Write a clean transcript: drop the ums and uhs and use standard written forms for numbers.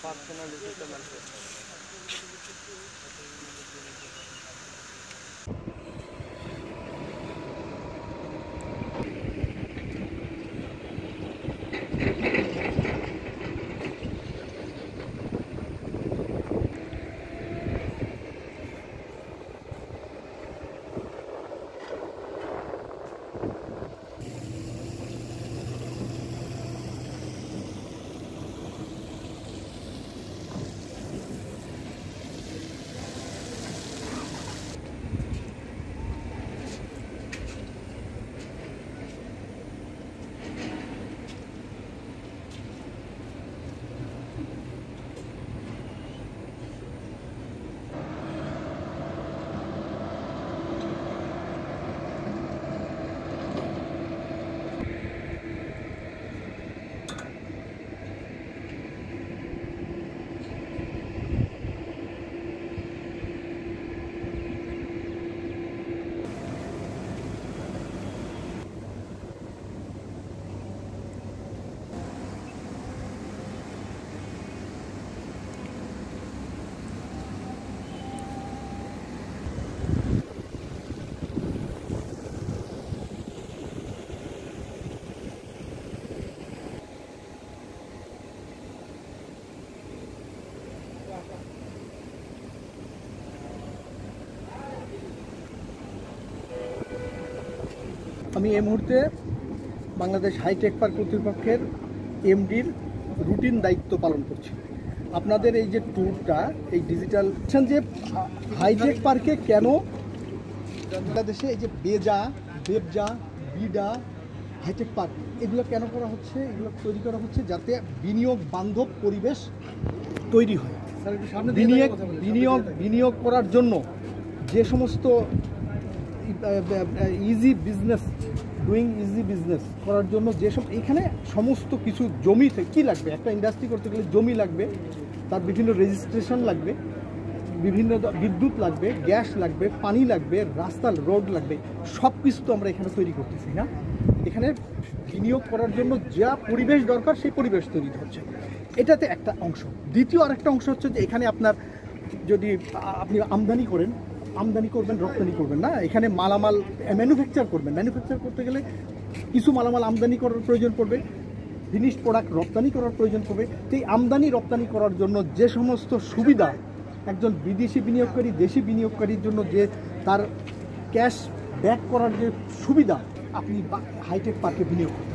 Personal digital আমি এই মুহূর্তে বাংলাদেশ হাইটেক পার্ক কর্তৃপক্ষের এমডির রুটিন দায়িত্ব পালন করছি। আপনাদের এই যে ট্যুরটা, এই ডিজিটাল যে হাইটেক পার্কে কেন বাংলাদেশে এই যে বেবজা, বিডা, হাইটেক পার্ক এগুলো কেন করা হচ্ছে, এগুলো তৈরি করা হচ্ছে যাতে বিনিয়োগ বান্ধব পরিবেশ তৈরি হয়। বিনিয়োগ করার জন্য যে সমস্ত ইজি বিজনেস করার জন্য যেসব এখানে সমস্ত কিছু জমি থেকে কী লাগবে, একটা ইন্ডাস্ট্রি করতে গেলে জমি লাগবে, তার বিভিন্ন রেজিস্ট্রেশন লাগবে, বিভিন্ন বিদ্যুৎ লাগবে, গ্যাস লাগবে, পানি লাগবে, রাস্তা রোড লাগবে, সব কিছু তো আমরা এখানে তৈরি করতেছি না। এখানে বিনিয়োগ করার জন্য যা পরিবেশ দরকার সেই পরিবেশ তৈরি হচ্ছে, এটাতে একটা অংশ। দ্বিতীয় আরেকটা অংশ হচ্ছে যে এখানে আপনার যদি আপনি আমদানি করবেন, রপ্তানি করবেন না, এখানে মালামাল ম্যানুফ্যাকচার করবেন। ম্যানুফ্যাকচার করতে গেলে কিছু মালামাল আমদানি করার প্রয়োজন পড়বে, ফিনিশড প্রোডাক্ট রপ্তানি করার প্রয়োজন পড়বে। এই আমদানি রপ্তানি করার জন্য যে সমস্ত সুবিধা একজন বিদেশি বিনিয়োগকারী দেশি বিনিয়োগকারীর জন্য যে তার ক্যাশ ব্যাক করার যে সুবিধা, আপনি হাইটেক পার্কে বিনিয়োগ করুন।